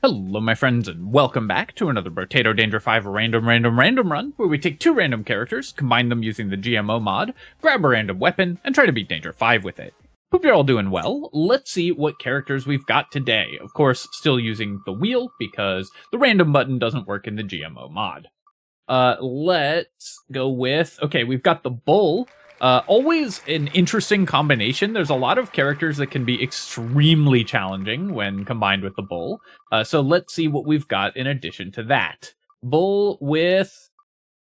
Hello my friends and welcome back to another Brotato Danger 5 random run, where we take two random characters, combine them using the GMO mod, grab a random weapon, and try to beat Danger 5 with it. Hope you're all doing well. Let's see what characters we've got today. Of course, still using the wheel, because the random button doesn't work in the GMO mod. Let's go with... Okay, we've got the bull. Always an interesting combination. There's a lot of characters that can be extremely challenging when combined with the bull. So let's see what we've got in addition to that. Bull with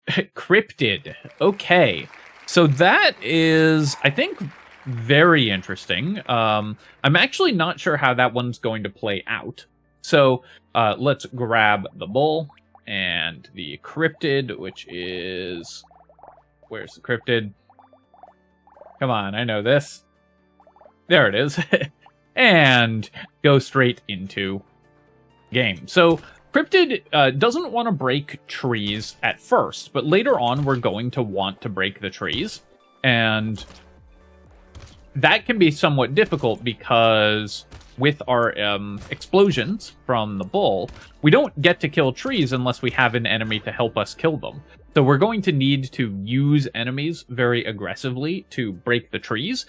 Cryptid. Okay. So that is, I think, very interesting. I'm actually not sure how that one's going to play out. So let's grab the bull and the Cryptid, which is... Where's the Cryptid? Come on, I know this. There it is. And go straight into game. So Cryptid doesn't want to break trees at first, but later on we're going to want to break the trees. And that can be somewhat difficult because with our explosions from the bull, we don't get to kill trees unless we have an enemy to help us kill them. So we're going to need to use enemies very aggressively to break the trees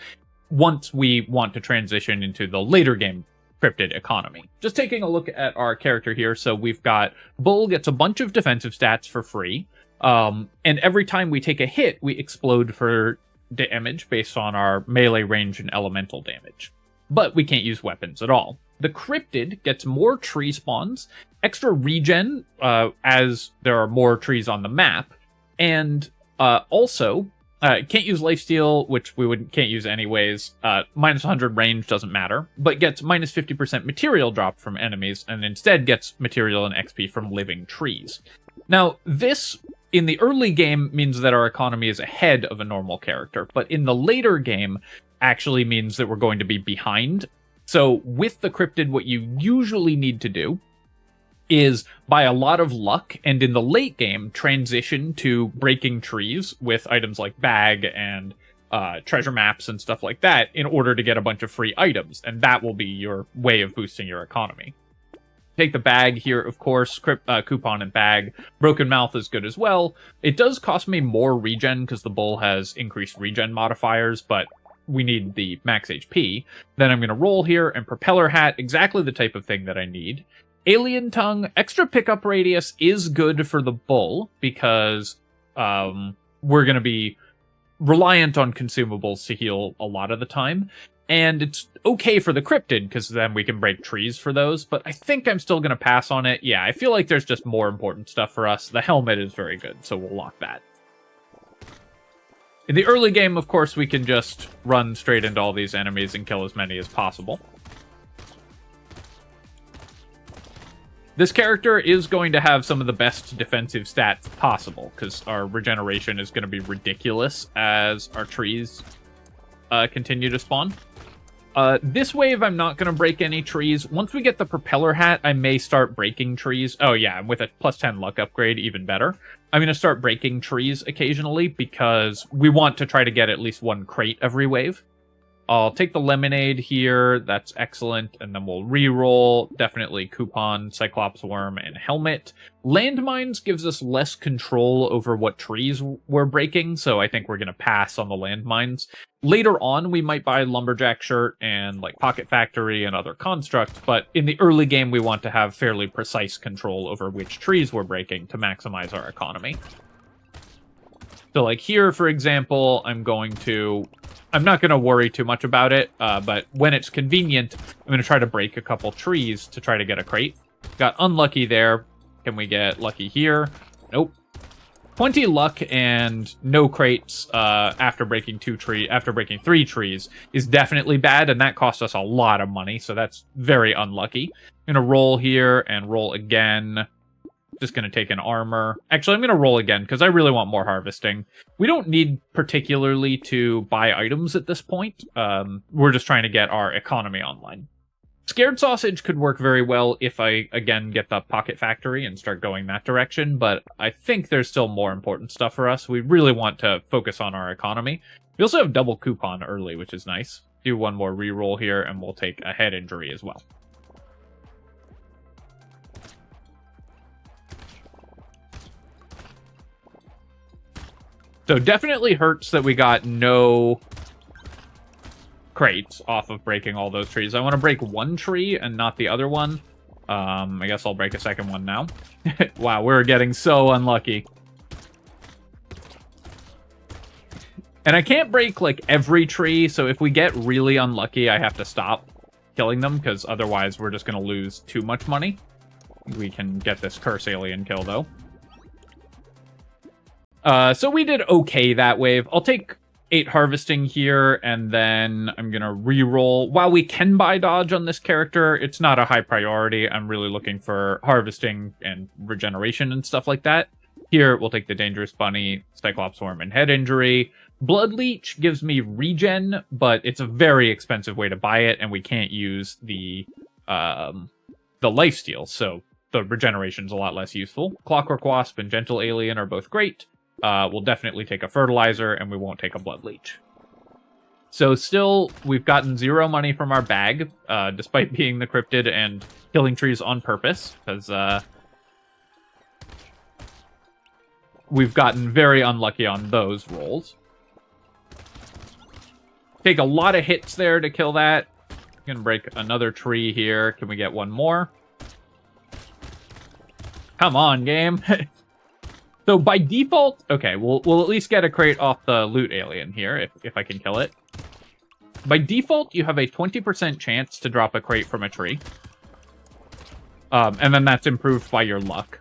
once we want to transition into the later game Cryptid economy. Just taking a look at our character here, so we've got Bull gets a bunch of defensive stats for free, and every time we take a hit, we explode for damage based on our melee range and elemental damage. But we can't use weapons at all. The Cryptid gets more tree spawns, extra regen as there are more trees on the map, and also can't use lifesteal, which we can't use anyways. Minus 100 range doesn't matter, but gets minus 50% material drop from enemies, and instead gets material and XP from living trees. Now, this in the early game means that our economy is ahead of a normal character, but in the later game actually means that we're going to be behind. So with the Cryptid, what you usually need to do is buy a lot of luck, and in the late game, transition to breaking trees with items like bag and treasure maps and stuff like that in order to get a bunch of free items, and that will be your way of boosting your economy. Take the bag here, of course, coupon and bag. Broken Mouth is good as well. It does cost me more regen because the bull has increased regen modifiers, but we need the max HP. Then I'm going to roll here, and Propeller Hat, exactly the type of thing that I need. Alien Tongue, extra pickup radius is good for the bull, because we're going to be reliant on consumables to heal a lot of the time. And it's okay for the Cryptid, because then we can break trees for those, but I think I'm still going to pass on it. Yeah, I feel like there's just more important stuff for us. The helmet is very good, so we'll lock that. In the early game, of course, we can just run straight into all these enemies and kill as many as possible. This character is going to have some of the best defensive stats possible, because our regeneration is going to be ridiculous as our trees continue to spawn. This wave, I'm not going to break any trees. Once we get the Propeller Hat, I may start breaking trees. Oh yeah, with a plus 10 luck upgrade, even better. I'm going to start breaking trees occasionally because we want to try to get at least one crate every wave. I'll take the Lemonade here. That's excellent. And then we'll re-roll. Definitely Coupon, Cyclops Worm, and Helmet. Landmines gives us less control over what trees we're breaking, so I think we're going to pass on the landmines. Later on, we might buy Lumberjack Shirt and like Pocket Factory and other constructs, but in the early game, we want to have fairly precise control over which trees we're breaking to maximize our economy. So like here, for example, I'm not going to worry too much about it, but when it's convenient, I'm going to try to break a couple trees to try to get a crate. Got unlucky there. Can we get lucky here? Nope. 20 luck and no crates after breaking 3 trees is definitely bad, and that cost us a lot of money, so that's very unlucky. I'm going to roll here and roll again. Just going to take an armor. Actually, I'm going to roll again because I really want more harvesting. We don't need particularly to buy items at this point. We're just trying to get our economy online. Scared Sausage could work very well if I, again, get the Pocket Factory and start going that direction, but I think there's still more important stuff for us. We really want to focus on our economy. We also have double coupon early, which is nice. Do one more reroll here, and we'll take a head injury as well. So definitely hurts that we got no crates off of breaking all those trees. I want to break one tree and not the other one. I guess I'll break a second one now. Wow, we're getting so unlucky. And I can't break, like, every tree, so if we get really unlucky, I have to stop killing them, because otherwise we're just going to lose too much money. We can get this curse alien kill, though. So we did okay that wave. I'll take 8 harvesting here, and then I'm going to re-roll. While we can buy dodge on this character, it's not a high priority. I'm really looking for harvesting and regeneration and stuff like that. Here, we'll take the Dangerous Bunny, Cyclops Worm, and Head Injury. Blood Leech gives me regen, but it's a very expensive way to buy it, and we can't use the lifesteal, so the regeneration's a lot less useful. Clockwork Wasp and Gentle Alien are both great. We'll definitely take a Fertilizer, and we won't take a Blood Leech. So still, we've gotten 0 money from our bag, despite being the Cryptid and killing trees on purpose, because we've gotten very unlucky on those rolls. Take a lot of hits there to kill that. Gonna break another tree here. Can we get one more? Come on, game. So by default, okay, we'll at least get a crate off the loot alien here, if I can kill it. By default, you have a 20% chance to drop a crate from a tree. And then that's improved by your luck.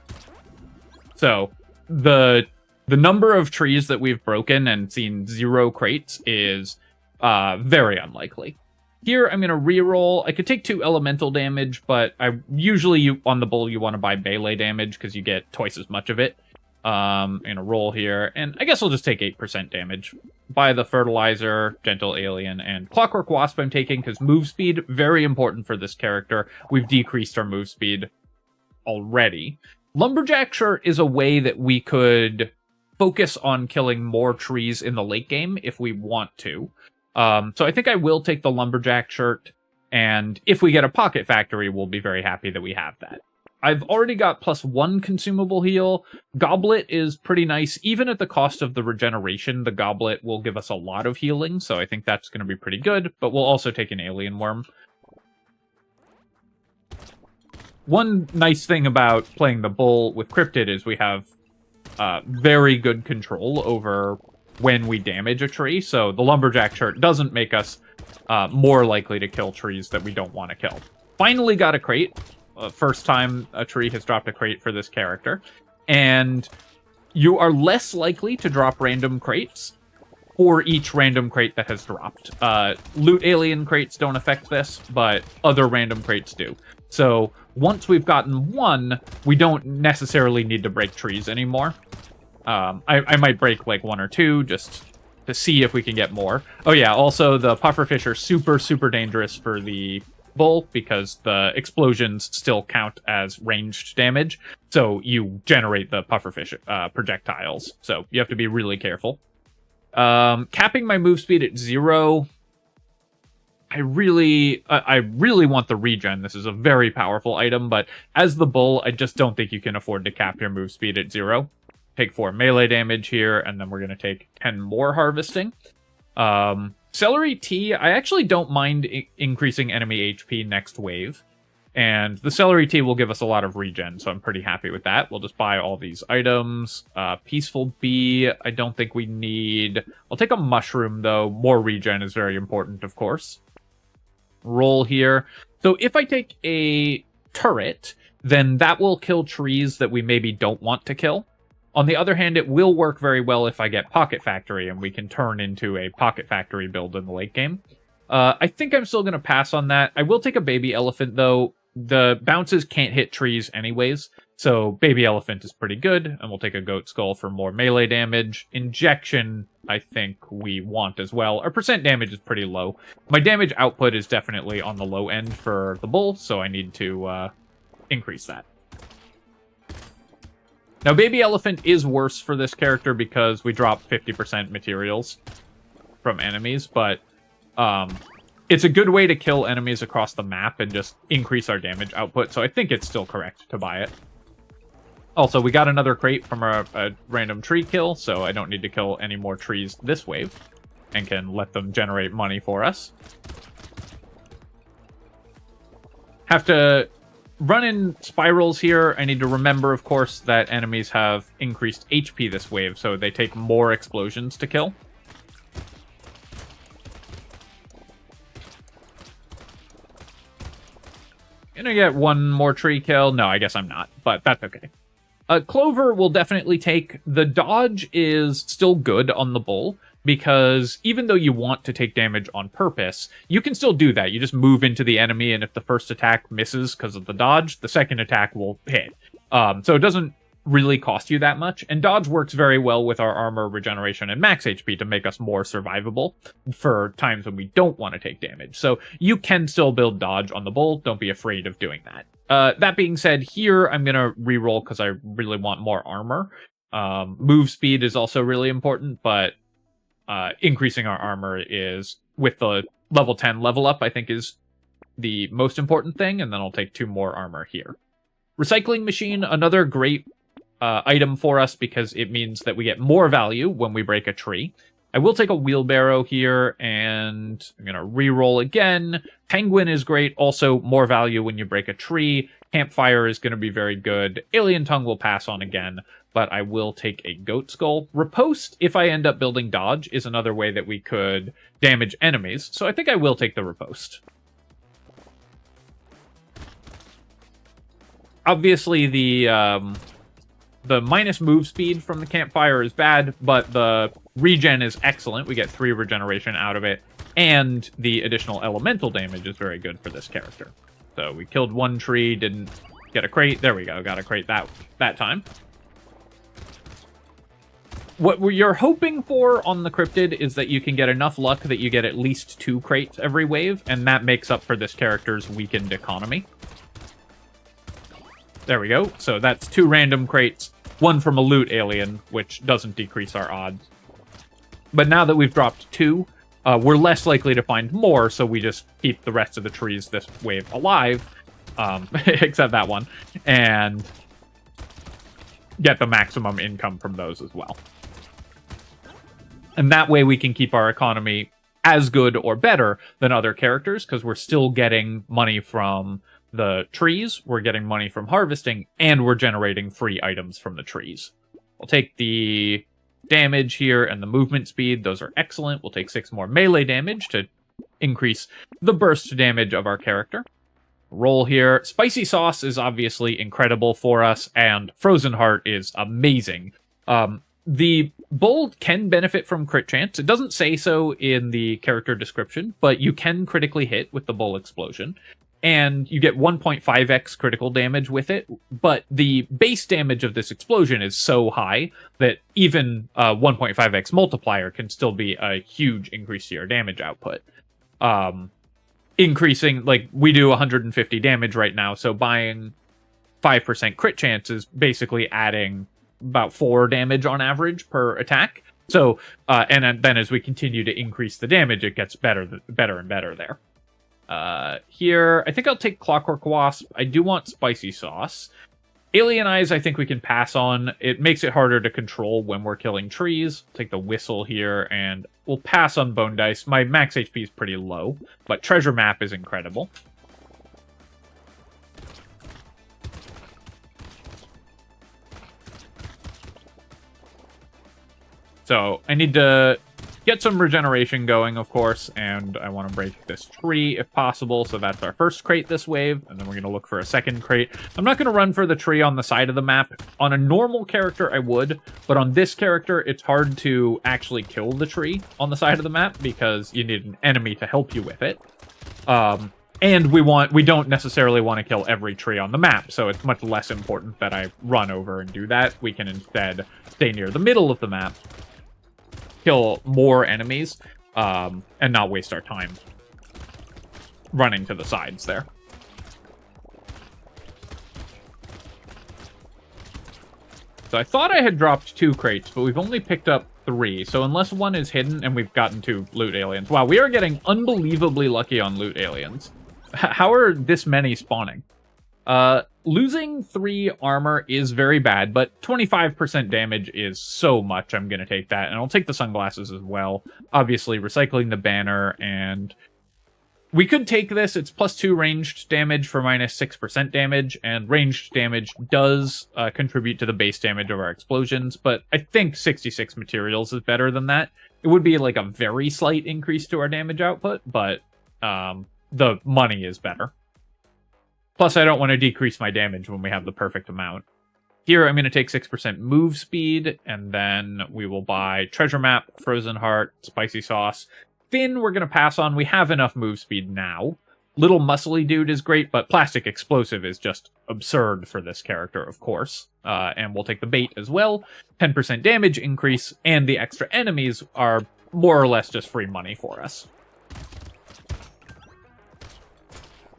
So the number of trees that we've broken and seen 0 crates is very unlikely. Here, I'm going to reroll. I could take 2 elemental damage, but usually on the bull, you want to buy melee damage because you get twice as much of it. I'm going to roll here, and I guess I'll just take 8% damage. Buy the Fertilizer, Gentle Alien, and Clockwork Wasp I'm taking because move speed, very important for this character. We've decreased our move speed already. Lumberjack Shirt is a way that we could focus on killing more trees in the late game if we want to. So I think I will take the Lumberjack Shirt, and if we get a Pocket Factory, we'll be very happy that we have that. I've already got +1 consumable heal. Goblet is pretty nice. Even at the cost of the regeneration, the Goblet will give us a lot of healing, so I think that's going to be pretty good, but we'll also take an Alien Worm. One nice thing about playing the Bull with Cryptid is we have very good control over when we damage a tree, so the Lumberjack Shirt doesn't make us more likely to kill trees that we don't want to kill. Finally got a crate. First time a tree has dropped a crate for this character. And you are less likely to drop random crates for each random crate that has dropped. Loot alien crates don't affect this, but other random crates do. So once we've gotten 1, we don't necessarily need to break trees anymore. I might break like 1 or 2 just to see if we can get more. Oh yeah, also the pufferfish are super, super dangerous for the bull because the explosions still count as ranged damage. So you generate the pufferfish projectiles. So you have to be really careful. Capping my move speed at 0. I really want the regen. This is a very powerful item, but as the bull, I just don't think you can afford to cap your move speed at 0. Take 4 melee damage here, and then we're going to take 10 more harvesting. Celery Tea, I actually don't mind increasing enemy HP next wave. And the Celery Tea will give us a lot of regen, so I'm pretty happy with that. We'll just buy all these items. Peaceful Bee, I don't think we need. I'll take a mushroom, though. More regen is very important, of course. Roll here. So if I take a turret, then that will kill trees that we maybe don't want to kill. On the other hand, it will work very well if I get Pocket Factory, and we can turn into a Pocket Factory build in the late game. I think I'm still going to pass on that. I will take a Baby Elephant, though. The bounces can't hit trees anyways, so Baby Elephant is pretty good, and we'll take a Goat Skull for more melee damage. Injection, I think we want as well. Our percent damage is pretty low. My damage output is definitely on the low end for the bull, so I need to increase that. Now, Baby Elephant is worse for this character because we drop 50% materials from enemies, but it's a good way to kill enemies across the map and just increase our damage output, so I think it's still correct to buy it. Also, we got another crate from a random tree kill, so I don't need to kill any more trees this wave, and can let them generate money for us. Have to run in spirals here. I need to remember, of course, that enemies have increased HP this wave, so they take more explosions to kill. Gonna get one more tree kill. No, I guess I'm not, but that's okay. Clover will definitely take. The dodge is still good on the bull, because even though you want to take damage on purpose, you can still do that. You just move into the enemy, and if the first attack misses because of the dodge, the second attack will hit. So it doesn't really cost you that much, and dodge works very well with our armor regeneration and max HP to make us more survivable for times when we don't want to take damage. So you can still build dodge on the bull. Don't be afraid of doing that. That being said, here I'm going to reroll because I really want more armor. Move speed is also really important, but increasing our armor is, with the level 10 level up, I think is the most important thing, and then I'll take 2 more armor here. Recycling machine, another great item for us because it means that we get more value when we break a tree. I will take a wheelbarrow here, and I'm going to reroll again. Penguin is great. Also, more value when you break a tree. Campfire is going to be very good. Alien Tongue will pass on again, but I will take a Goat Skull. Riposte, if I end up building dodge, is another way that we could damage enemies, so I think I will take the Riposte. Obviously, the minus move speed from the Campfire is bad, but the regen is excellent. We get 3 regeneration out of it, and the additional elemental damage is very good for this character. So we killed 1 tree, didn't get a crate. There we go, got a crate that time. What you're hoping for on the Cryptid is that you can get enough luck that you get at least 2 crates every wave, and that makes up for this character's weakened economy. There we go. So that's 2 random crates, 1 from a loot alien, which doesn't decrease our odds. But now that we've dropped 2, we're less likely to find more, so we just keep the rest of the trees this wave alive, except that one, and get the maximum income from those as well. And that way we can keep our economy as good or better than other characters, because we're still getting money from the trees, we're getting money from harvesting, and we're generating free items from the trees. We'll take the damage here and the movement speed. Those are excellent. We'll take 6 more melee damage to increase the burst damage of our character. Roll here. Spicy Sauce is obviously incredible for us, and Frozen Heart is amazing. The bull can benefit from crit chance. It doesn't say so in the character description, but you can critically hit with the bull explosion. And you get 1.5x critical damage with it, but the base damage of this explosion is so high that even a 1.5x multiplier can still be a huge increase to your damage output. Increasing, like, we do 150 damage right now, so buying 5% crit chance is basically adding about 4 damage on average per attack. So, and then as we continue to increase the damage, it gets better and better there. Here, I think I'll take Clockwork Wasp. I do want Spicy Sauce. Alien Eyes, I think we can pass on. It makes it harder to control when we're killing trees. Take the Whistle here, and we'll pass on Bone Dice. My max HP is pretty low, but Treasure Map is incredible. So, I need to get some regeneration going, of course, and I want to break this tree if possible, so that's our first crate this wave, and then we're going to look for a second crate. I'm not going to run for the tree on the side of the map. On a normal character, I would, but on this character, it's hard to actually kill the tree on the side of the map because you need an enemy to help you with it. And we don't necessarily want to kill every tree on the map, so it's much less important that I run over and do that. We can instead stay near the middle of the map, kill more enemies, and not waste our time running to the sides there. So I thought I had dropped 2 crates, but we've only picked up 3. So unless one is hidden, and we've gotten 2 loot aliens. Wow, we are getting unbelievably lucky on loot aliens. How are this many spawning? losing 3 armor is very bad, but 25% damage is so much. I'm going to take that, and I'll take the sunglasses as well. Obviously, recycling the banner, and we could take this. It's +2 ranged damage for -6% damage, and ranged damage does contribute to the base damage of our explosions, but I think 66 materials is better than that. It would be like a very slight increase to our damage output, but the money is better. Plus, I don't want to decrease my damage when we have the perfect amount. Here, I'm going to take 6% move speed, and then we will buy Treasure Map, Frozen Heart, Spicy Sauce. Finn, we're going to pass on. We have enough move speed now. Little Muscly Dude is great, but Plastic Explosive is just absurd for this character, of course. And we'll take the bait as well. 10% damage increase, and the extra enemies are more or less just free money for us.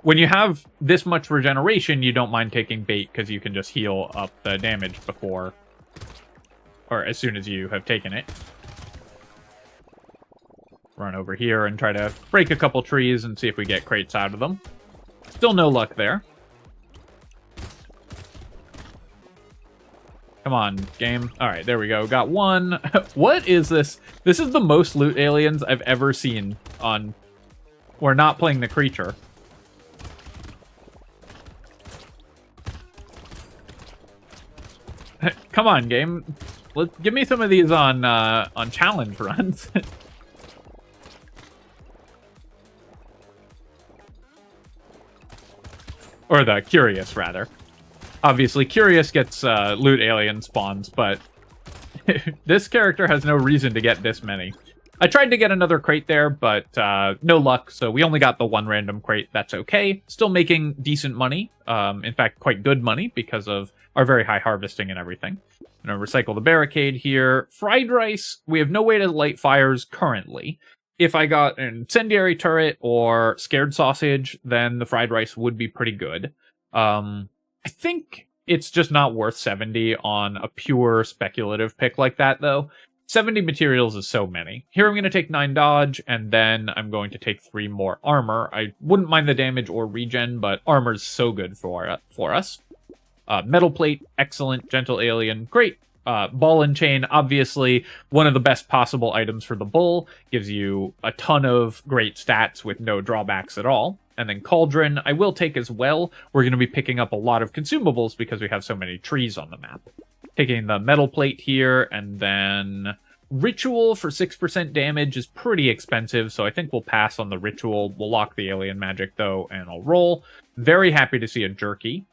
When you have this much regeneration, you don't mind taking bait because you can just heal up the damage before, or as soon as you have taken it. Run over here and try to break a couple trees and see if we get crates out of them. Still no luck there. Come on, game. All right, there we go. Got one. What is this? This is the most loot aliens I've ever seen on... We're not playing the creature. Come on, game. Give me some of these on challenge runs. Or the Curious, rather. Obviously, Curious gets loot alien spawns, but this character has no reason to get this many. I tried to get another crate there, but no luck, so we only got the 1 random crate. That's okay. Still making decent money. In fact, quite good money because of our very high harvesting and everything. I'm going to recycle the barricade here. Fried rice, we have no way to light fires currently. If I got an incendiary turret or scared sausage, then the fried rice would be pretty good. I think it's just not worth 70 on a pure speculative pick like that, though. 70 materials is so many. Here I'm going to take 9 dodge, and then I'm going to take 3 more armor. I wouldn't mind the damage or regen, but armor's so good for us. Metal plate, excellent. Gentle alien, great. Ball and chain, obviously one of the best possible items for the bull. Gives you a ton of great stats with no drawbacks at all. And then cauldron, I will take as well. We're going to be picking up a lot of consumables because we have so many trees on the map. Taking the metal plate here, and then ritual for 6% damage is pretty expensive, so I think we'll pass on the ritual. We'll lock the alien magic though, and I'll roll. Very happy to see a jerky.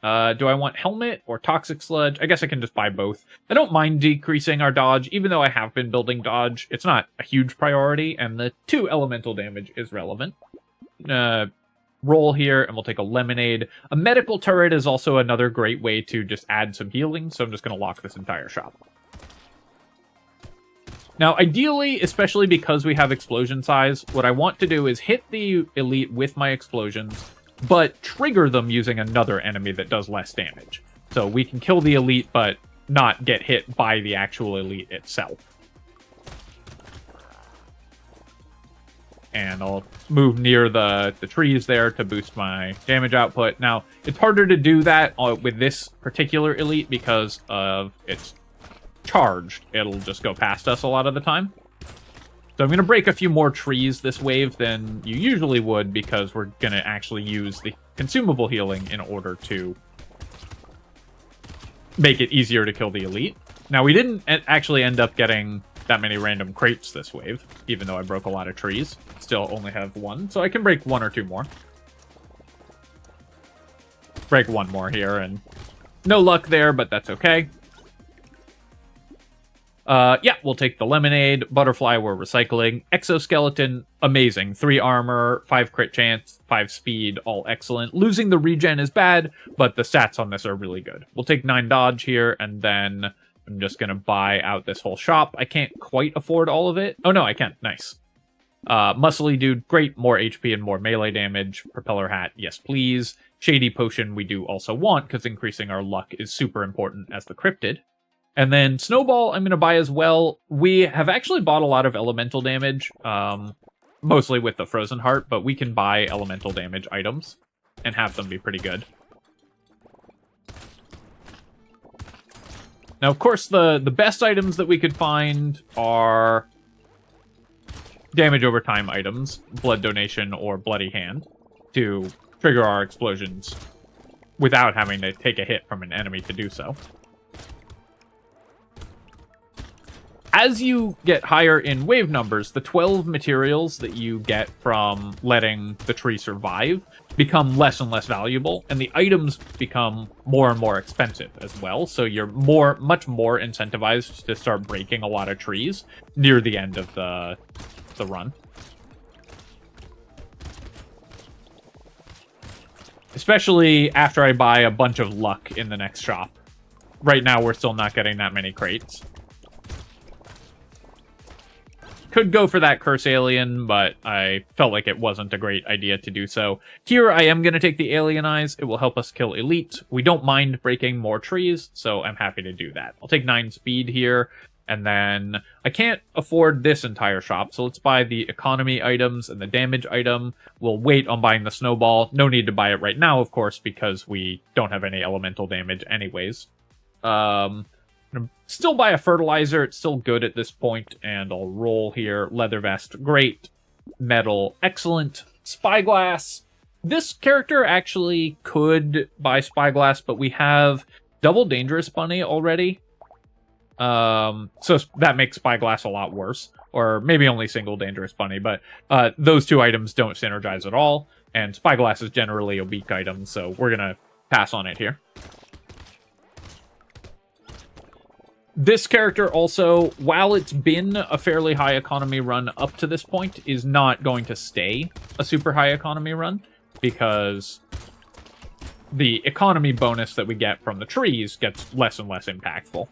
Do I want helmet or toxic sludge? I guess I can just buy both. I don't mind decreasing our dodge, even though I have been building dodge. It's not a huge priority, and the 2 elemental damage is relevant. Roll here, and we'll take a lemonade. A medical turret is also another great way to just add some healing, so I'm just going to lock this entire shop. Now, ideally, especially because we have explosion size, what I want to do is hit the elite with my explosions, but trigger them using another enemy that does less damage. So we can kill the elite, but not get hit by the actual elite itself. And I'll move near the trees there to boost my damage output. Now, it's harder to do that with this particular elite because of its charged. It'll just go past us a lot of the time. So I'm going to break a few more trees this wave than you usually would because we're going to actually use the consumable healing in order to make it easier to kill the elite. Now, we didn't actually end up getting that many random crates this wave, even though I broke a lot of trees. Still only have 1, so I can break 1 or 2 more. Break 1 more here, and no luck there, but that's okay. Yeah, we'll take the lemonade. Butterfly, we're recycling. Exoskeleton, amazing. 3 armor, 5 crit chance, 5 speed, all excellent. Losing the regen is bad, but the stats on this are really good. We'll take 9 dodge here, and then I'm just going to buy out this whole shop. I can't quite afford all of it. Oh, no, I can. Nice. Muscly Dude, great. More HP and more melee damage. Propeller Hat, yes, please. Shady Potion we do also want, because increasing our luck is super important as the Cryptid. And then Snowball I'm going to buy as well. We have actually bought a lot of elemental damage, mostly with the Frozen Heart, but we can buy elemental damage items and have them be pretty good. Now, of course, the best items that we could find are damage over time items, blood donation, or bloody hand, to trigger our explosions without having to take a hit from an enemy to do so. As you get higher in wave numbers, the 12 materials that you get from letting the tree survive become less and less valuable, and the items become more and more expensive as well, so you're much more incentivized to start breaking a lot of trees near the end of the run. Especially after I buy a bunch of luck in the next shop. Right now, we're still not getting that many crates. Could go for that curse alien, but I felt like it wasn't a great idea to do so. Here, I am going to take the alien eyes. It will help us kill elite. We don't mind breaking more trees, so I'm happy to do that. I'll take 9 speed here, and then I can't afford this entire shop, so let's buy the economy items and the damage item. We'll wait on buying the snowball. No need to buy it right now, of course, because we don't have any elemental damage anyways. Still buy a fertilizer, it's still good at this point, and I'll roll here. Leather vest, great. Metal, excellent. Spyglass. This character actually could buy spyglass, but we have double dangerous bunny already. So that makes spyglass a lot worse. Or maybe only single dangerous bunny, but those two items don't synergize at all, and spyglass is generally a weak item, so we're gonna pass on it here. This character also, while it's been a fairly high economy run up to this point, is not going to stay a super high economy run, because the economy bonus that we get from the trees gets less and less impactful.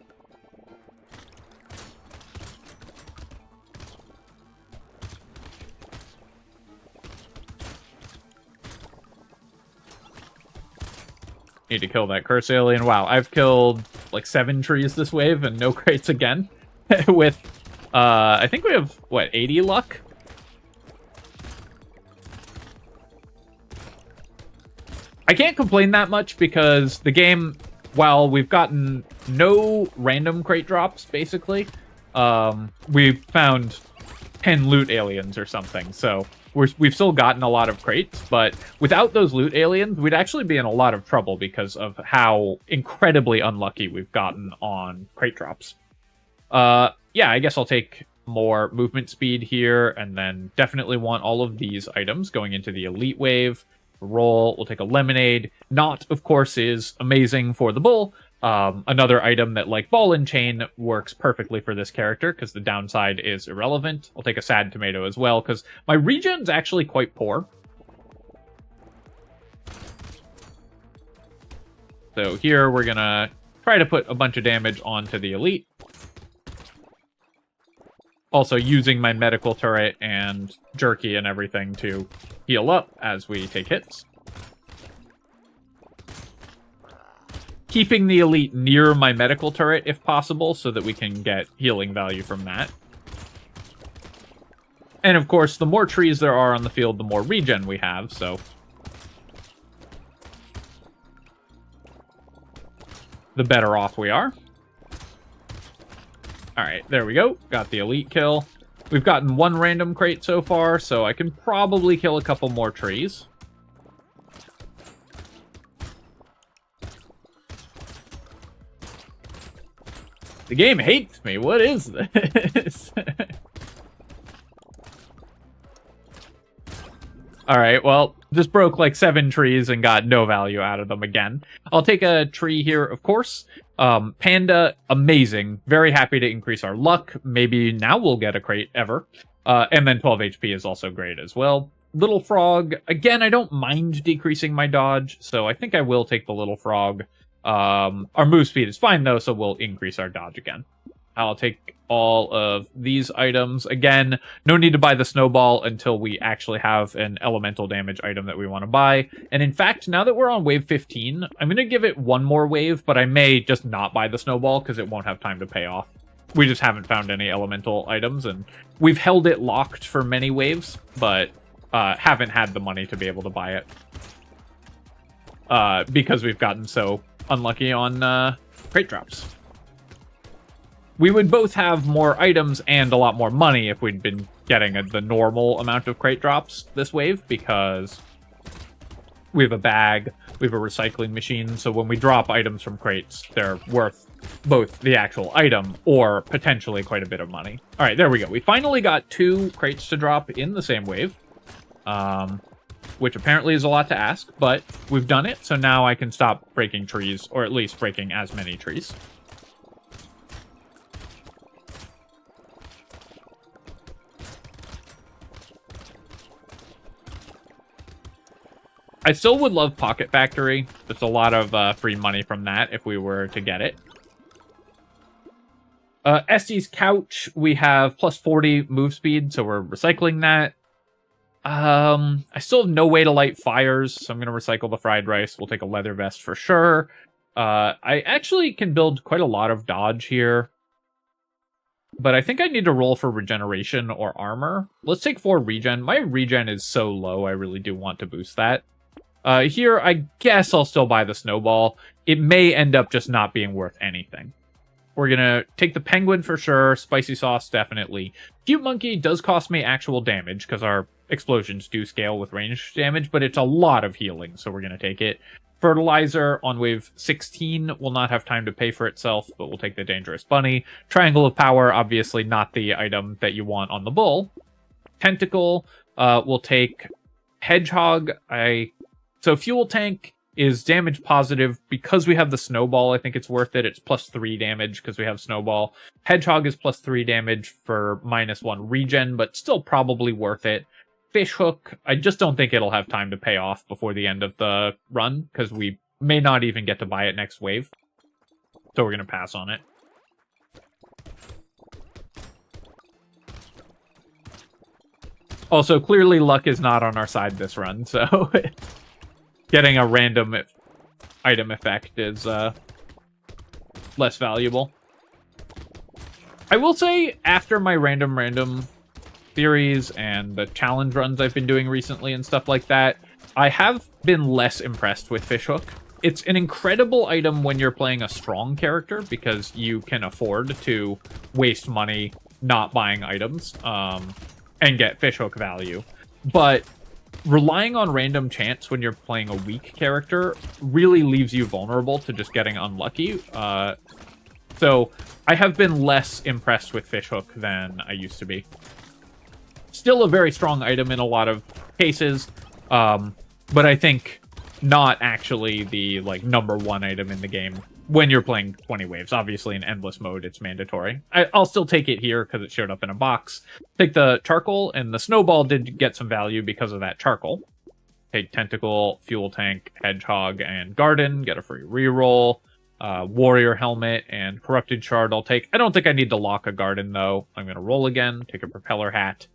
Need to kill that curse alien. Wow, I've killed like 7 trees this wave and no crates again. With, I think we have, what, 80 luck? I can't complain that much because the game, while we've gotten no random crate drops, basically, we've found 10 loot aliens or something, so we've still gotten a lot of crates, but without those loot aliens, we'd actually be in a lot of trouble because of how incredibly unlucky we've gotten on crate drops. Yeah, I guess I'll take more movement speed here, and then definitely want all of these items going into the elite wave. Roll, we'll take a lemonade. Knot, of course, is amazing for the bull. Another item that, like ball and chain, works perfectly for this character because the downside is irrelevant. I'll take a sad tomato as well because my regen's actually quite poor. So here we're gonna try to put a bunch of damage onto the elite. Also using my medical turret and jerky and everything to heal up as we take hits. Keeping the elite near my medical turret if possible so that we can get healing value from that. And of course, the more trees there are on the field, the more regen we have, so the better off we are. Alright, there we go. Got the elite kill. We've gotten 1 random crate so far, so I can probably kill a couple more trees. The game hates me. What is this? Alright, well, just broke like 7 trees and got no value out of them again. I'll take a tree here, of course. Panda, amazing. Very happy to increase our luck. Maybe now we'll get a crate ever. And then 12 HP is also great as well. Little frog, again, I don't mind decreasing my dodge, so I think I will take the little frog. Our move speed is fine though, so we'll increase our dodge again. I'll take all of these items. Again, no need to buy the snowball until we actually have an elemental damage item that we want to buy. And in fact, now that we're on wave 15, I'm going to give it 1 more wave, but I may just not buy the snowball because it won't have time to pay off. We just haven't found any elemental items, and we've held it locked for many waves, but haven't had the money to be able to buy it. Because we've gotten so unlucky on crate drops. we would both have more items and a lot more money if we'd been getting the normal amount of crate drops this wave, because we have a bag, we have a recycling machine, so when we drop items from crates, they're worth both the actual item or potentially quite a bit of money. All right, there we go. We finally got 2 crates to drop in the same wave, which apparently is a lot to ask, but we've done it, so now I can stop breaking trees, or at least breaking as many trees. I still would love Pocket Factory. There's a lot of free money from that if we were to get it. Estes Couch, we have plus 40 move speed, so we're recycling that. I still have no way to light fires, so I'm going to recycle the fried rice. We'll take a leather vest for sure. I actually can build quite a lot of dodge here, but I think I need to roll for regeneration or armor. Let's take 4 regen. My regen is so low, I really do want to boost that. Here, I guess I'll still buy the snowball. It may end up just not being worth anything. We're gonna take the penguin for sure. Spicy sauce, definitely. Cute monkey does cost me actual damage, because our explosions do scale with range damage, but it's a lot of healing, so we're gonna take it. Fertilizer on wave 16 will not have time to pay for itself, but we'll take the dangerous bunny. Triangle of power, obviously not the item that you want on the bull. Tentacle, we'll take hedgehog. So fuel tank is damage positive because we have the snowball. I think it's worth it. It's plus 3 damage because we have snowball. Hedgehog is plus 3 damage for -1 regen, but still probably worth it. Fishhook, I just don't think it'll have time to pay off before the end of the run, because we may not even get to buy it next wave. So we're going to pass on it. Also, clearly luck is not on our side this run, so getting a random item effect is less valuable. I will say, after my random theories and the challenge runs I've been doing recently and stuff like that, I have been less impressed with Fishhook. It's an incredible item when you're playing a strong character, because you can afford to waste money not buying items and get Fishhook value. But relying on random chance when you're playing a weak character really leaves you vulnerable to just getting unlucky. So I have been less impressed with Fishhook than I used to be. Still a very strong item in a lot of cases, but I think not actually the #1 item in the game when you're playing 20 waves. Obviously in endless mode it's mandatory. I'll still take it here because it showed up in a box. Take the charcoal, and the snowball did get some value because of that charcoal. Take tentacle, fuel tank, hedgehog, and garden. Get a free reroll. Warrior helmet and corrupted shard I'll take. I don't think I need to lock a garden though. I'm gonna roll again. Take a propeller hat.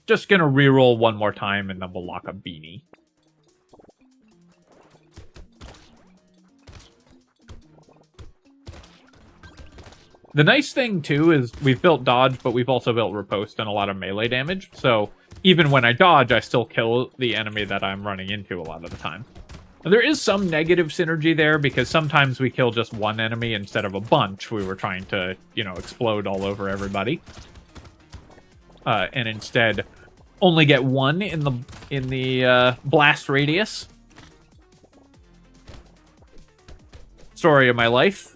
Just gonna reroll one more time, and then we'll lock a beanie. The nice thing, too, is we've built dodge, but we've also built riposte and a lot of melee damage. So even when I dodge, I still kill the enemy that I'm running into a lot of the time. Now, there is some negative synergy there, because sometimes we kill just one enemy instead of a bunch. We were trying to, explode all over everybody. And instead only get one in the blast radius. Story of my life.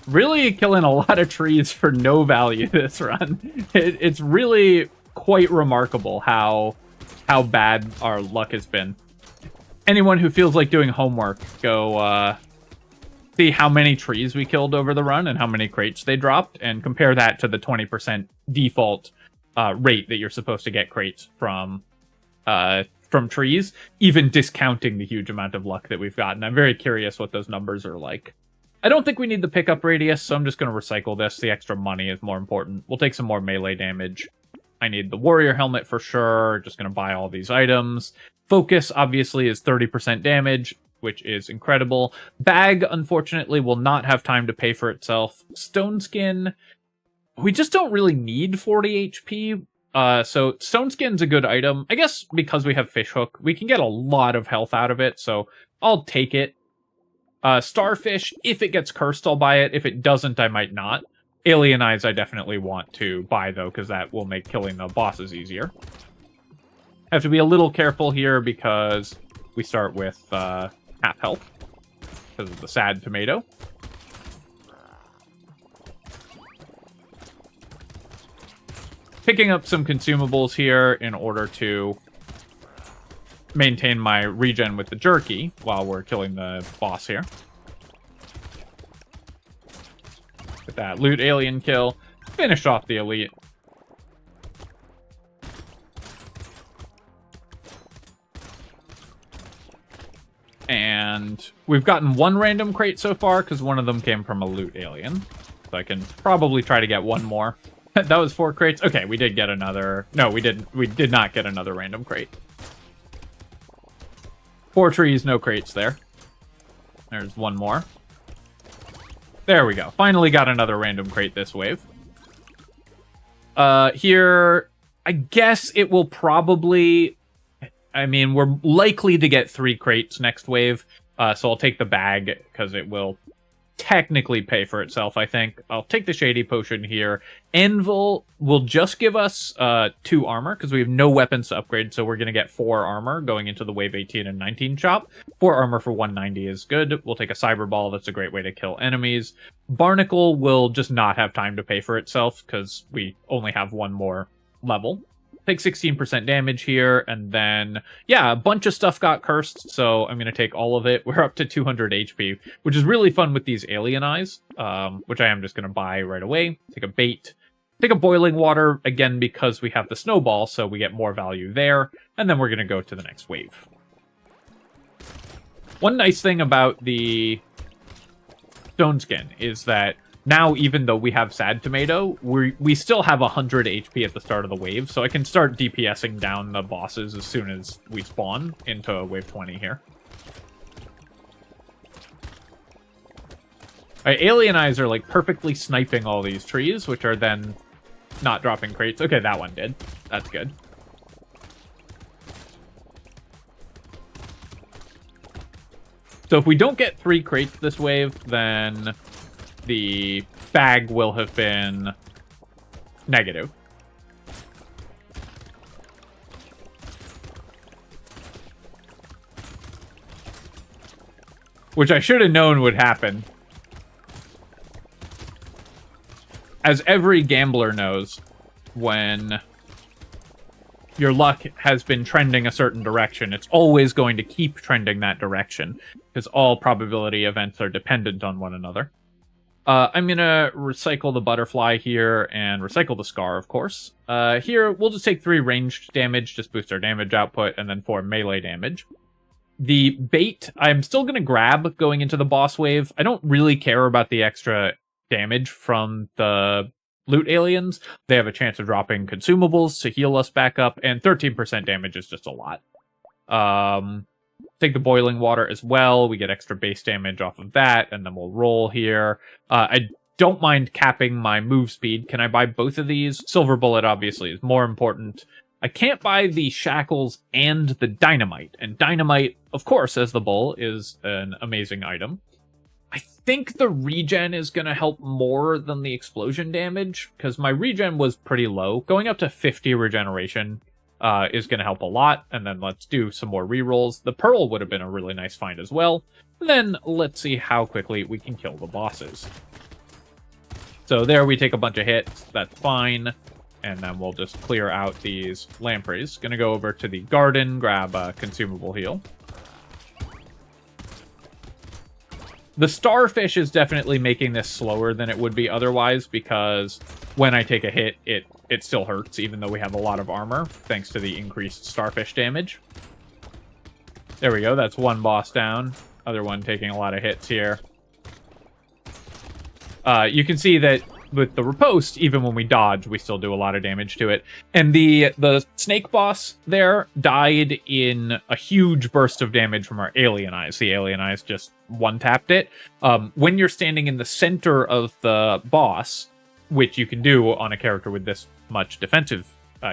Really killing a lot of trees for no value this run. It's really quite remarkable how bad our luck has been. Anyone who feels like doing homework, go see how many trees we killed over the run and how many crates they dropped, and compare that to the 20% default rate that you're supposed to get crates from trees, even discounting the huge amount of luck that we've gotten. I'm very curious what those numbers are like. I don't think we need the pickup radius, so I'm just going to recycle this. The extra money is more important. We'll take some more melee damage. I need the warrior helmet for sure. Just going to buy all these items. Focus, obviously, is 30% damage, which is incredible. Bag, unfortunately, will not have time to pay for itself. Stone skin, we just don't really need 40 HP. So stone skin's a good item. I guess because we have fish hook, we can get a lot of health out of it, so I'll take it. Starfish, if it gets cursed, I'll buy it. If it doesn't, I might not. Alien Eyes I definitely want to buy, though, because that will make killing the bosses easier. Have to be a little careful here because we start with half health because of the sad tomato. Picking up some consumables here in order to maintain my regen with the jerky while we're killing the boss here. With that loot alien kill, finish off the elite. And we've gotten one random crate so far because one of them came from a loot alien. So I can probably try to get one more. That was 4 crates. Okay, we did get another. No, we didn't. We did not get another random crate. 4 trees, no crates there. There's one more. There we go. Finally got another random crate this wave. Here, I guess it will probably... I mean, we're likely to get 3 crates next wave, so I'll take the bag, because it will technically pay for itself, I think. I'll take the Shady Potion here. Anvil will just give us 2 armor, because we have no weapons to upgrade, so we're going to get 4 armor going into the Wave 18 and 19 shop. 4 armor for 190 is good. We'll take a Cyber Ball. That's a great way to kill enemies. Barnacle will just not have time to pay for itself, because we only have 1 more level. Take 16% damage here, and then, yeah, a bunch of stuff got cursed, so I'm going to take all of it. We're up to 200 HP, which is really fun with these alien eyes, which I am just going to buy right away. Take a bait. Take a boiling water, again, because we have the snowball, so we get more value there, and then we're going to go to the next wave. One nice thing about the stone skin is that now, even though we have Sad Tomato, we still have 100 HP at the start of the wave, so I can start DPSing down the bosses as soon as we spawn into wave 20 here. Alright, alien eyes are like perfectly sniping all these trees, which are then not dropping crates. Okay, that one did. That's good. So if we don't get 3 crates this wave, then the bag will have been negative. Which I should have known would happen. As every gambler knows, when your luck has been trending a certain direction, it's always going to keep trending that direction, because all probability events are dependent on one another. I'm going to recycle the butterfly here and recycle the scar, of course. Here, we'll just take 3 ranged damage, just boost our damage output, and then 4 melee damage. The bait, I'm still going to grab going into the boss wave. I don't really care about the extra damage from the loot aliens. They have a chance of dropping consumables to heal us back up, and 13% damage is just a lot. Take the boiling water as well. We get extra base damage off of that, and then we'll roll here. I don't mind capping my move speed. Can I buy both of these? Silver Bullet, obviously, is more important. I can't buy the shackles and the dynamite. And dynamite, of course, as the bull, is an amazing item. I think the regen is going to help more than the explosion damage, because my regen was pretty low. Going up to 50 regeneration is going to help a lot, and then let's do some more rerolls. The pearl would have been a really nice find as well. And then let's see how quickly we can kill the bosses. So there we take a bunch of hits, that's fine, and then we'll just clear out these lampreys. Gonna go over to the garden, grab a consumable heal. The starfish is definitely making this slower than it would be otherwise, because when I take a hit, it still hurts, even though we have a lot of armor, thanks to the increased starfish damage. There we go, that's one boss down. Other one taking a lot of hits here. You can see that with the riposte, even when we dodge, we still do a lot of damage to it. And the snake boss there died in a huge burst of damage from our alien eyes. The alien eyes just one-tapped it. When you're standing in the center of the boss, which you can do on a character with this much defensive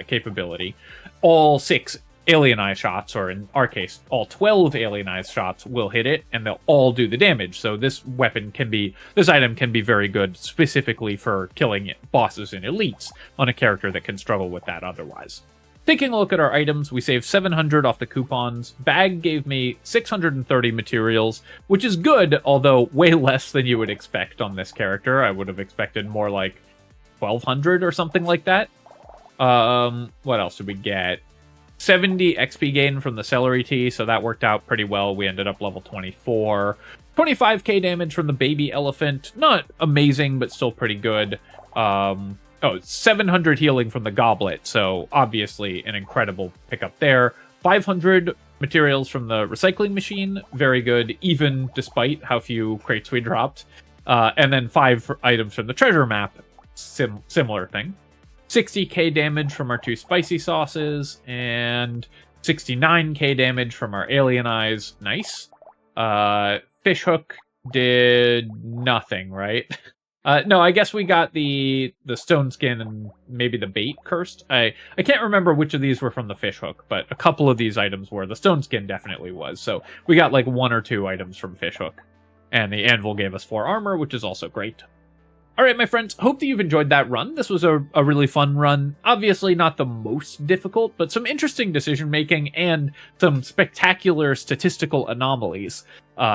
capability, all 6 alienized shots, or in our case, all 12 alienized shots will hit it, and they'll all do the damage. So this item can be very good specifically for killing bosses and elites on a character that can struggle with that otherwise. Taking a look at our items, we saved 700 off the coupons. Bag gave me 630 materials, which is good, although way less than you would expect on this character. I would have expected more like 1,200 or something like that. What else did we get? 70 XP gain from the celery tea, so that worked out pretty well. We ended up level 24. 25k damage from the baby elephant. Not amazing, but still pretty good. 700 healing from the goblet, so obviously an incredible pickup there. 500 materials from the recycling machine, very good, even despite how few crates we dropped. And then 5 items from the treasure map, similar thing. 60k damage from our 2 spicy sauces, and 69k damage from our alien eyes. Nice. Fishhook did nothing, right? No, I guess we got the stone skin and maybe the bait cursed. I can't remember which of these were from the fishhook, but a couple of these items were. The stone skin definitely was. So we got like 1 or 2 items from fishhook. And the anvil gave us 4 armor, which is also great. Alright, my friends, hope that you've enjoyed that run. This was a really fun run. Obviously not the most difficult, but some interesting decision-making and some spectacular statistical anomalies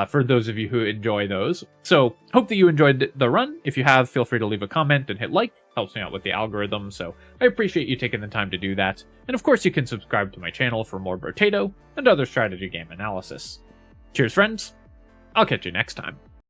for those of you who enjoy those. So, hope that you enjoyed the run. If you have, feel free to leave a comment and hit like. Helps me out with the algorithm, so I appreciate you taking the time to do that. And of course, you can subscribe to my channel for more Brotato and other strategy game analysis. Cheers, friends. I'll catch you next time.